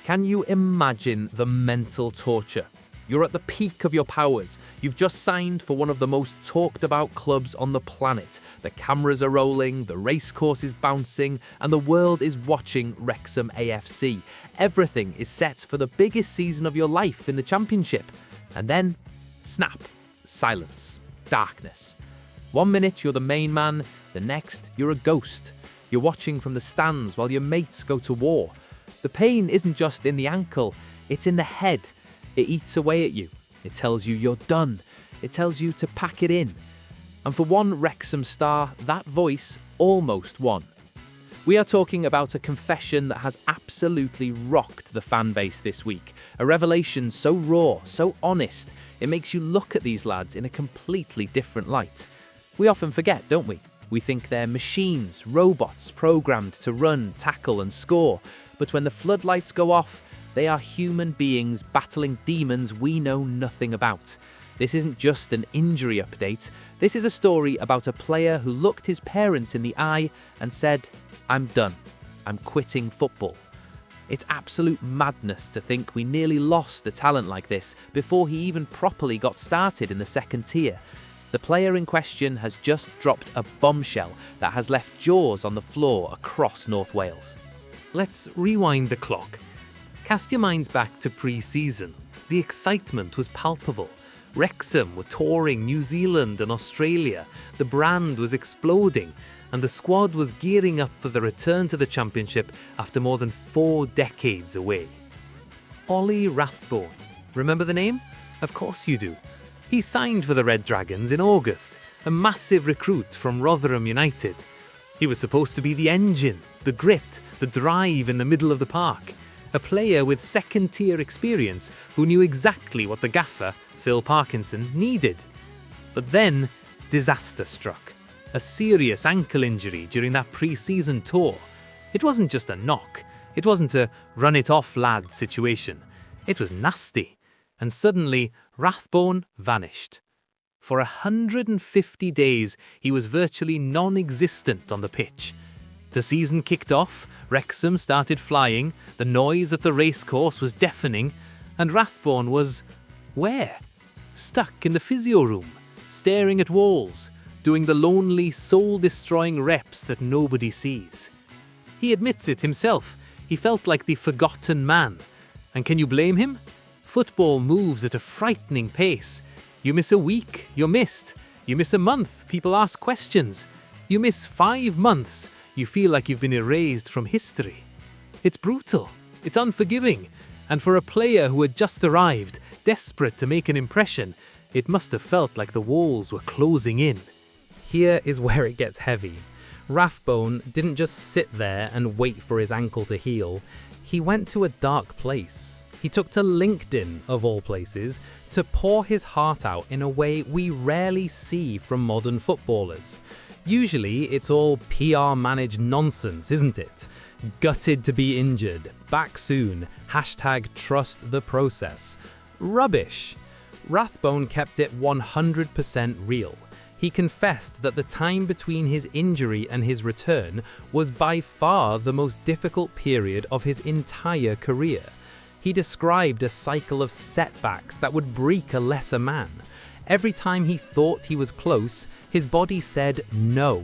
Can you imagine the mental torture? You're at the peak of your powers. You've just signed for one of the most talked about clubs on the planet. The cameras are rolling, the racecourse is bouncing, and the world is watching Wrexham AFC. Everything is set for the biggest season of your life in the Championship. And then, snap, silence, darkness. 1 minute you're the main man, the next you're a ghost. You're watching from the stands while your mates go to war. The pain isn't just in the ankle, it's in the head. It eats away at you. It tells you you're done. It tells you to pack it in. And for one Wrexham star, that voice almost won. We are talking about a confession that has absolutely rocked the fan base this week. A revelation so raw, so honest, it makes you look at these lads in a completely different light. We often forget, don't we? We think they're machines, robots, programmed to run, tackle and score. But when the floodlights go off, they are human beings battling demons we know nothing about. This isn't just an injury update. This is a story about a player who looked his parents in the eye and said, "I'm done. I'm quitting football." It's absolute madness to think we nearly lost a talent like this before he even properly got started in the second tier. The player in question has just dropped a bombshell that has left jaws on the floor across North Wales. Let's rewind the clock. Cast your minds back to pre-season. The excitement was palpable. Wrexham were touring New Zealand and Australia. The brand was exploding, and the squad was gearing up for the return to the Championship after more than 4 decades away. Ollie Rathbone. Remember the name? Of course you do. He signed for the Red Dragons in August, a massive recruit from Rotherham United. He was supposed to be the engine, the grit, the drive in the middle of the park. A player with second-tier experience who knew exactly what the Gaffer, Phil Parkinson, needed. But then, disaster struck. A serious ankle injury during that pre-season tour. It wasn't just a knock. It wasn't a run-it-off lad situation. It was nasty. And suddenly, Rathbone vanished. For 150 days, he was virtually non-existent on the pitch. The season kicked off, Wrexham started flying, the noise at the racecourse was deafening, and Rathbone was... where? Stuck in the physio room, staring at walls, doing the lonely, soul-destroying reps that nobody sees. He admits it himself, he felt like the forgotten man. And can you blame him? Football moves at a frightening pace. You miss a week, you're missed. You miss a month, people ask questions. You miss 5 months, you feel like you've been erased from history. It's brutal, it's unforgiving, and for a player who had just arrived, desperate to make an impression, it must have felt like the walls were closing in. Here is where it gets heavy. Rathbone didn't just sit there and wait for his ankle to heal. He went to a dark place. He took to LinkedIn, of all places, to pour his heart out in a way we rarely see from modern footballers. Usually, it's all PR-managed nonsense, isn't it? Gutted to be injured, back soon, #trust the process. Rubbish. Rathbone kept it 100% real. He confessed that the time between his injury and his return was by far the most difficult period of his entire career. He described a cycle of setbacks that would break a lesser man. Every time he thought he was close, his body said no.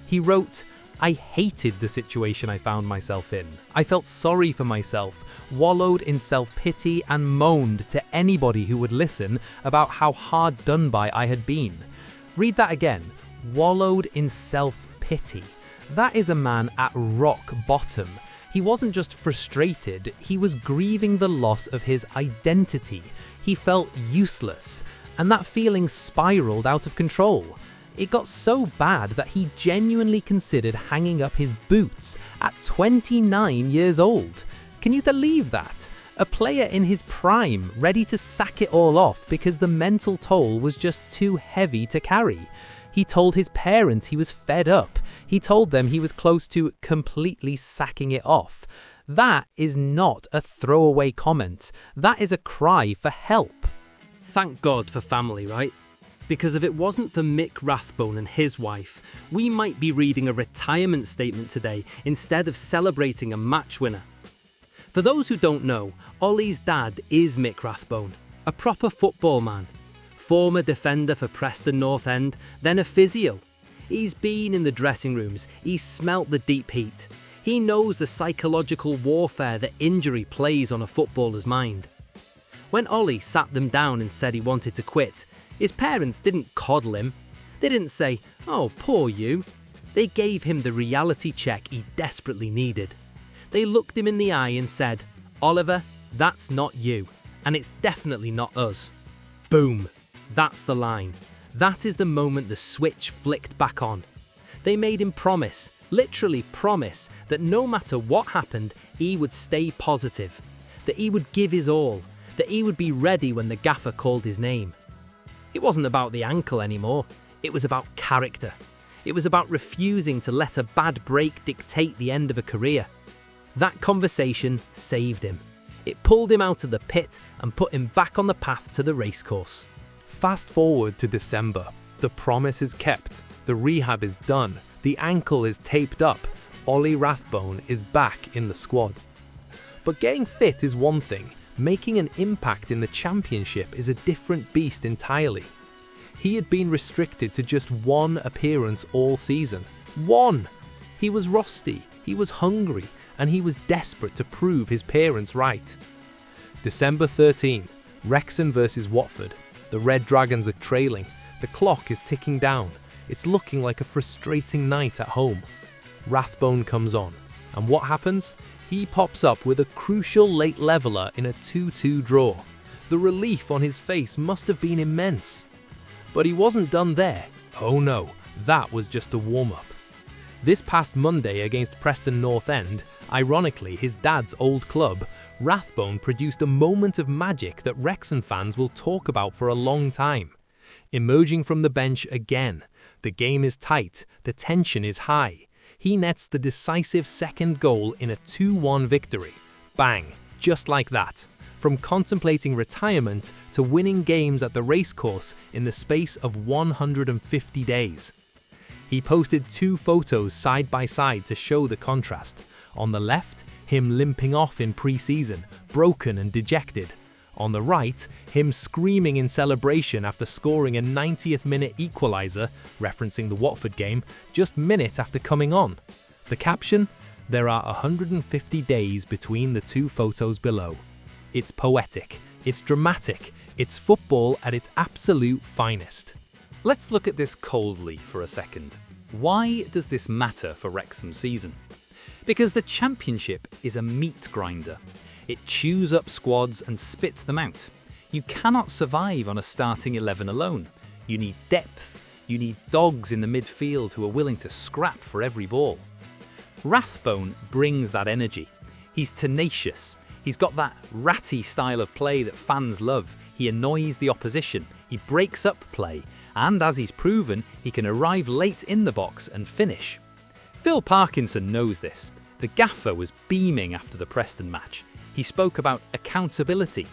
He wrote, "I hated the situation I found myself in. I felt sorry for myself, wallowed in self-pity and moaned to anybody who would listen about how hard done by I had been." Read that again. Wallowed in self-pity. That is a man at rock bottom. He wasn't just frustrated, he was grieving the loss of his identity. He felt useless, and that feeling spiraled out of control. It got so bad that he genuinely considered hanging up his boots at 29 years old. Can you believe that? A player in his prime, ready to sack it all off because the mental toll was just too heavy to carry. He told his parents he was fed up. He told them he was close to completely sacking it off. That is not a throwaway comment. That is a cry for help. Thank God for family, right? Because if it wasn't for Mick Rathbone and his wife, we might be reading a retirement statement today instead of celebrating a match winner. For those who don't know, Ollie's dad is Mick Rathbone, a proper football man. Former defender for Preston North End, then a physio. He's been in the dressing rooms, he's smelt the deep heat. He knows the psychological warfare that injury plays on a footballer's mind. When Ollie sat them down and said he wanted to quit, his parents didn't coddle him. They didn't say, "Oh, poor you." They gave him the reality check he desperately needed. They looked him in the eye and said, "Oliver, that's not you, and it's definitely not us." Boom. That's the line. That is the moment the switch flicked back on. They made him promise, literally promise, that no matter what happened, he would stay positive, that he would give his all, that he would be ready when the gaffer called his name. It wasn't about the ankle anymore. It was about character. It was about refusing to let a bad break dictate the end of a career. That conversation saved him. It pulled him out of the pit and put him back on the path to the racecourse. Fast forward to December. The promise is kept. The rehab is done. The ankle is taped up. Ollie Rathbone is back in the squad. But getting fit is one thing. Making an impact in the championship is a different beast entirely. He had been restricted to just one appearance all season. One! He was rusty, he was hungry, and he was desperate to prove his parents right. December 13, Wrexham versus Watford. The Red Dragons are trailing. The clock is ticking down. It's looking like a frustrating night at home. Rathbone comes on, and what happens? He pops up with a crucial late leveller in a 2-2 draw. The relief on his face must have been immense. But he wasn't done there. Oh no, that was just a warm-up. This past Monday against Preston North End, ironically his dad's old club, Rathbone produced a moment of magic that Wrexham fans will talk about for a long time. Emerging from the bench again, the game is tight, the tension is high. He nets the decisive second goal in a 2-1 victory. Bang, just like that. From contemplating retirement to winning games at the racecourse in the space of 150 days. He posted 2 photos side by side to show the contrast. On the left, him limping off in pre-season, broken and dejected. On the right, him screaming in celebration after scoring a 90th minute equaliser, referencing the Watford game, just minutes after coming on. The caption? There are 150 days between the 2 photos below. It's poetic, it's dramatic, it's football at its absolute finest. Let's look at this coldly for a second. Why does this matter for Wrexham's season? Because the Championship is a meat grinder. It chews up squads and spits them out. You cannot survive on a starting 11 alone. You need depth. You need dogs in the midfield who are willing to scrap for every ball. Rathbone brings that energy. He's tenacious. He's got that ratty style of play that fans love. He annoys the opposition. He breaks up play. And as he's proven, he can arrive late in the box and finish. Phil Parkinson knows this. The gaffer was beaming after the Preston match. He spoke about accountability.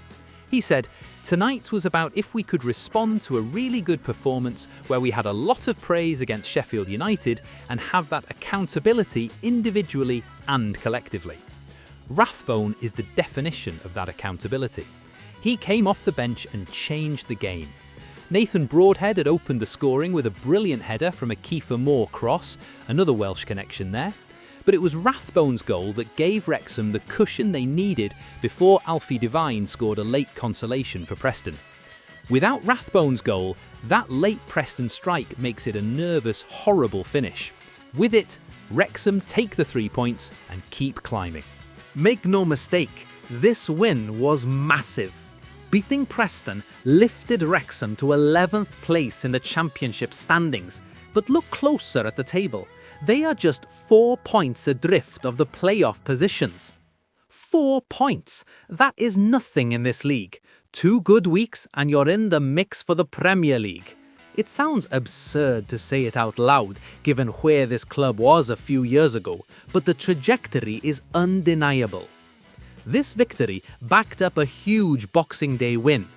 He said, "Tonight was about if we could respond to a really good performance where we had a lot of praise against Sheffield United and have that accountability individually and collectively." Rathbone is the definition of that accountability. He came off the bench and changed the game. Nathan Broadhead had opened the scoring with a brilliant header from a Kiefer Moore cross, another Welsh connection there. But it was Rathbone's goal that gave Wrexham the cushion they needed before Alfie Devine scored a late consolation for Preston. Without Rathbone's goal, that late Preston strike makes it a nervous, horrible finish. With it, Wrexham take the 3 points and keep climbing. Make no mistake, this win was massive. Beating Preston lifted Wrexham to 11th place in the Championship standings, but look closer at the table. They are just 4 points adrift of the playoff positions. 4 points! That is nothing in this league. 2 good weeks and you're in the mix for the Premier League. It sounds absurd to say it out loud, given where this club was a few years ago, but the trajectory is undeniable. This victory backed up a huge Boxing Day win.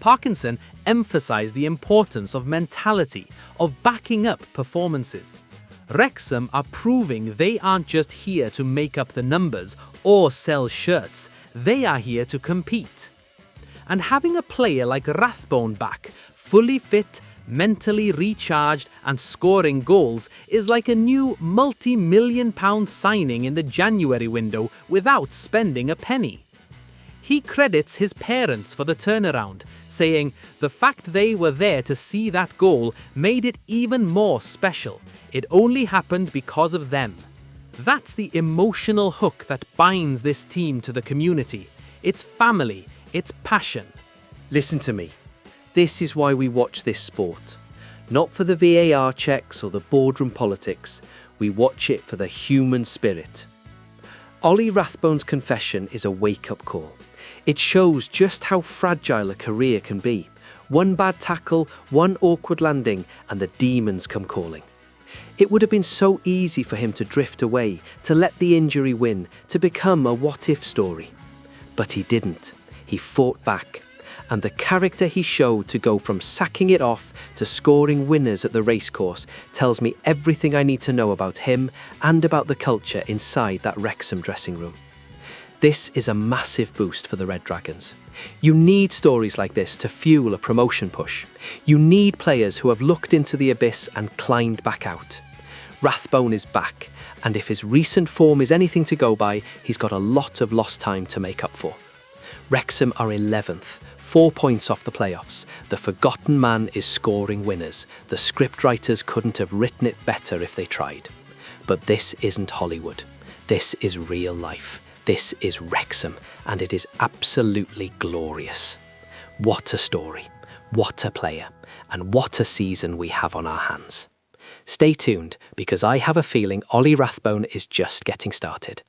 Parkinson emphasized the importance of mentality, of backing up performances. Wrexham are proving they aren't just here to make up the numbers or sell shirts, they are here to compete. And having a player like Rathbone back, fully fit, mentally recharged and scoring goals is like a new multi-million-pound signing in the January window without spending a penny. He credits his parents for the turnaround, saying the fact they were there to see that goal made it even more special. It only happened because of them. That's the emotional hook that binds this team to the community. It's family, it's passion. Listen to me. This is why we watch this sport. Not for the VAR checks or the boardroom politics. We watch it for the human spirit. Ollie Rathbone's confession is a wake-up call. It shows just how fragile a career can be. One bad tackle, one awkward landing, and the demons come calling. It would have been so easy for him to drift away, to let the injury win, to become a what-if story. But he didn't. He fought back. And the character he showed to go from sacking it off to scoring winners at the Racecourse tells me everything I need to know about him and about the culture inside that Wrexham dressing room. This is a massive boost for the Red Dragons. You need stories like this to fuel a promotion push. You need players who have looked into the abyss and climbed back out. Rathbone is back, and if his recent form is anything to go by, he's got a lot of lost time to make up for. Wrexham are 11th, 4 points off the playoffs. The forgotten man is scoring winners. The scriptwriters couldn't have written it better if they tried. But this isn't Hollywood. This is real life. This is Wrexham, and it is absolutely glorious. What a story, what a player, and what a season we have on our hands. Stay tuned, because I have a feeling Ollie Rathbone is just getting started.